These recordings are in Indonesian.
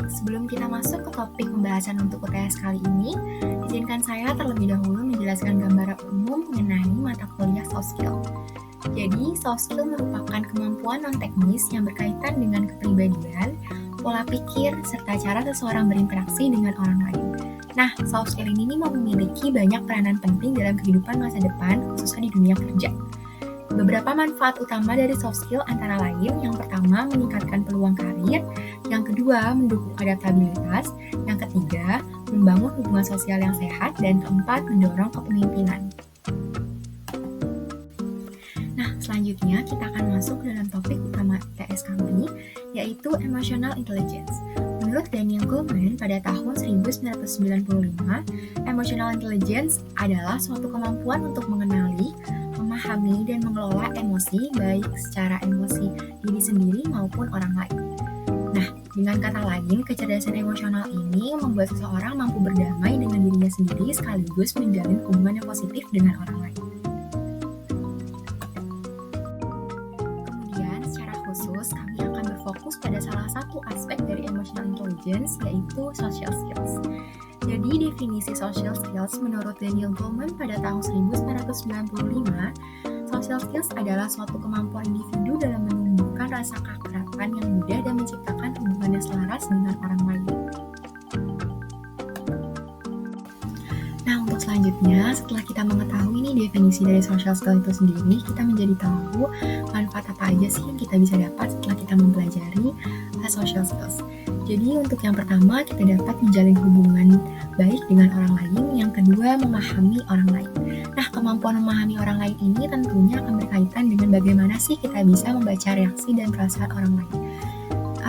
Sebelum kita masuk ke topik pembahasan untuk UTS kali ini, izinkan saya terlebih dahulu menjelaskan gambaran umum mengenai mata kuliah soft skill. Jadi, soft skill merupakan kemampuan non-teknis yang berkaitan dengan kepribadian, pola pikir, serta cara seseorang berinteraksi dengan orang lain. Nah, soft skill ini memiliki banyak peranan penting dalam kehidupan masa depan, khususnya di dunia kerja. Beberapa manfaat utama dari soft skill antara lain, yang pertama meningkatkan peluang karir, yang kedua mendukung adaptabilitas, yang ketiga membangun hubungan sosial yang sehat, dan keempat mendorong kepemimpinan. Nah, selanjutnya kita akan masuk dalam topik utama UTS kami, yaitu emotional intelligence. Menurut Daniel Goleman pada tahun 1995, emotional intelligence adalah suatu kemampuan untuk mengenali, memahami, dan mengelola emosi, baik secara emosi diri sendiri maupun orang lain. Nah, dengan kata lain, kecerdasan emosional ini membuat seseorang mampu berdamai dengan dirinya sendiri sekaligus menjalin hubungan yang positif dengan orang lain. Kemudian, secara khusus, kami akan berfokus pada salah satu aspek dari emotional intelligence, yaitu social skills. Jadi, definisi social skills menurut Daniel Goleman pada tahun 1995, social skills adalah suatu kemampuan individu dalam menumbuhkan rasa keakraban yang mudah dan menciptakan hubungan yang selaras dengan orang lain. Nah, untuk selanjutnya, setelah kita mengetahui nih definisi dari social skill itu sendiri, kita menjadi tahu manfaat apa aja sih yang kita bisa dapat setelah kita mempelajari social skills. Jadi untuk yang pertama, kita dapat menjalin hubungan baik dengan orang lain. Yang kedua, memahami orang lain. Nah, kemampuan memahami orang lain ini tentunya akan berkaitan dengan bagaimana sih kita bisa membaca reaksi dan perasaan orang lain.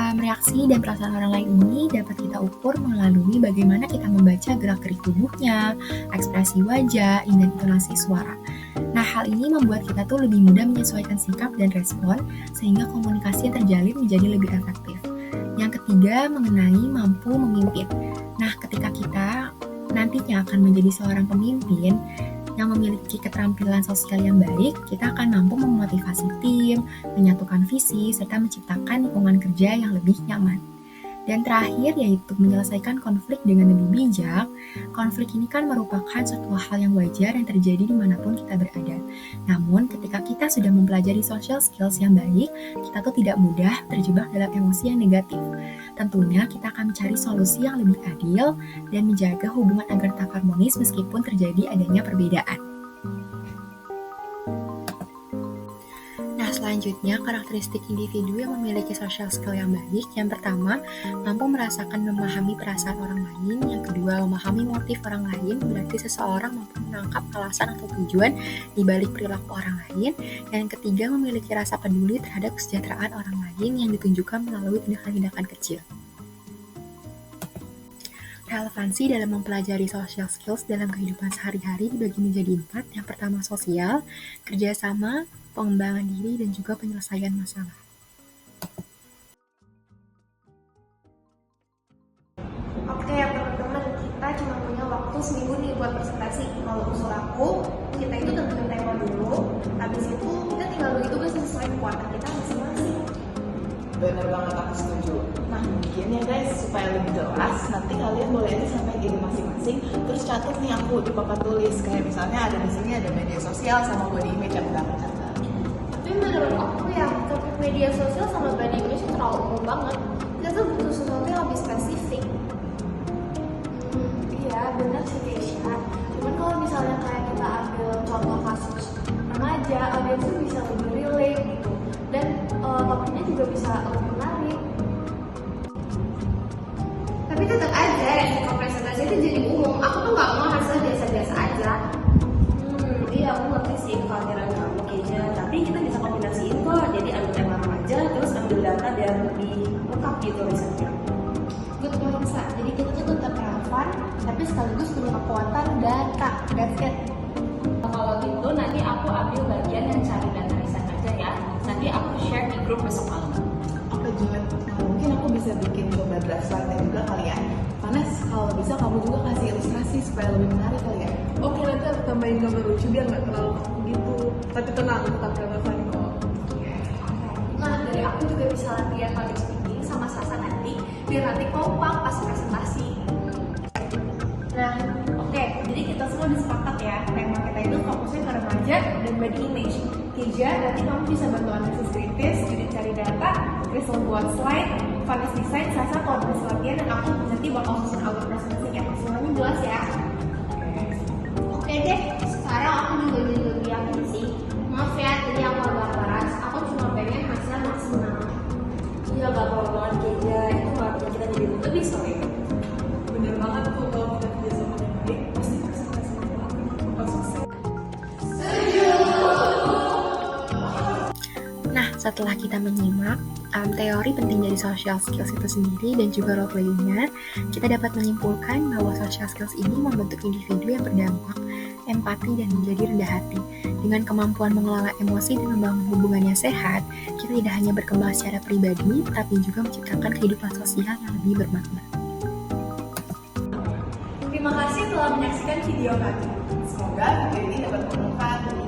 Reaksi dan perasaan orang lain ini dapat kita ukur melalui bagaimana kita membaca gerak-gerik tubuhnya, ekspresi wajah, dan intonasi suara. Nah, hal ini membuat kita tuh lebih mudah menyesuaikan sikap dan respon, sehingga komunikasi yang terjalin menjadi lebih efektif. Yang ketiga, mengenai mampu memimpin. Nah, ketika kita nantinya akan menjadi seorang pemimpin yang memiliki keterampilan sosial yang baik, kita akan mampu memotivasi tim, menyatukan visi, serta menciptakan lingkungan kerja yang lebih nyaman. Dan terakhir, yaitu menyelesaikan konflik dengan lebih bijak. Konflik ini kan merupakan suatu hal yang wajar yang terjadi dimanapun kita berada. Namun, ketika kita sudah mempelajari social skills yang baik, kita tuh tidak mudah terjebak dalam emosi yang negatif. Tentunya kita akan mencari solusi yang lebih adil dan menjaga hubungan agar tetap harmonis meskipun terjadi adanya perbedaan. Selanjutnya, karakteristik individu yang memiliki social skill yang baik. Yang pertama, mampu merasakan memahami perasaan orang lain. Yang kedua, memahami motif orang lain, berarti seseorang mampu menangkap alasan atau tujuan di balik perilaku orang lain. Dan yang ketiga, memiliki rasa peduli terhadap kesejahteraan orang lain yang ditunjukkan melalui tindakan-tindakan kecil. Relevansi dalam mempelajari social skills dalam kehidupan sehari-hari dibagi menjadi 4. Yang pertama, sosial, kerjasama, pengembangan diri, dan juga penyelesaian masalah. Oke teman-teman, kita cuma punya waktu seminggu nih buat presentasi. Kalau usul aku, kita itu tentuin tema dulu, habis itu kita tinggal bagi tugas sesuai kekuatan kita masing-masing. Bener banget, aku setuju. Nah, mungkin ya guys, supaya lebih jelas, nanti kalian boleh aja sampaikan ide masing-masing, terus catat nih aku di papan tulis. Kayak misalnya ada di sini ada media sosial sama body image yang udah aku catat. Tapi menurut aku ya, topik media sosial sama body image terlalu umum banget. Kita tuh butuh sesuatu yang lebih spesifik. Iya, benar sih Keisha. Cuman kalau misalnya kayak kita ambil contoh kasus remaja, audiens tuh bisa lebih relate gitu. Dan topiknya juga bisa lebih menarik. Tapi tetap aja resiko presentasi itu jadi umum. Aku tuh gak mau hasilnya biasa-biasa aja. Iya, aku ngerti sih kekhawatiran kamu Keisha. Tapi kita bisa kombinasiin kok. Jadi ambil tema remaja, terus ambil data biar lebih lengkap gitu risetnya. Good point, Sa. Jadi kita tuh tetap relevan, tapi sekaligus punya kekuatan data. That's it. Kalau gitu nanti aku ambil bagian yang cari data riset aja ya. Nanti aku share di grup besok malam. Oke Juliet, mungkin aku bisa bikin coba draft slide juga kali ya. Panas, kalau bisa kamu juga kasih ilustrasi supaya lebih menarik kali ya. Oke, nanti aku tambahin gambar lucu biar nggak terlalu kaku gitu. Tapi tenang, tetap relevan kok. Nah, dari aku juga bisa latihan public speaking sama Sasa nanti. biar nanti kompak pas presentasi. Nah, oke, jadi kita semua disepakati ya, tema kita itu fokusnya ke remaja dan body image. Keja, nanti kamu bisa bantu analisis kritis, jadi cari data, Crystal buat slide, Vanessa desain, Sasa koordinasi latihan, dan aku nanti bakal susun alur presentasinya. Semuanya jelas ya? Oke deh, sekarang aku juga jadi lebih yakin sih. Maaf ya, tadi aku agak keras, aku cuma pengen hasilnya maksimal. Iya gak apa-apa banget Keja, itu gak bikin kita jadi lebih sorry. Bener banget tuh, kalau kita kerja sama yang baik pasti presentasi itu akan bakal sukses. Nah, setelah kita menyimak teori penting dari social skills itu sendiri dan juga role playing-nya, kita dapat menyimpulkan bahwa social skills ini membentuk individu yang berdampak, empati, dan menjadi rendah hati. Dengan kemampuan mengelola emosi dan membangun hubungan yang sehat, kita tidak hanya berkembang secara pribadi, tapi juga menciptakan kehidupan sosial yang lebih bermakna. Terima kasih telah menyaksikan video kami. Semoga video ini dapat bermanfaat bagi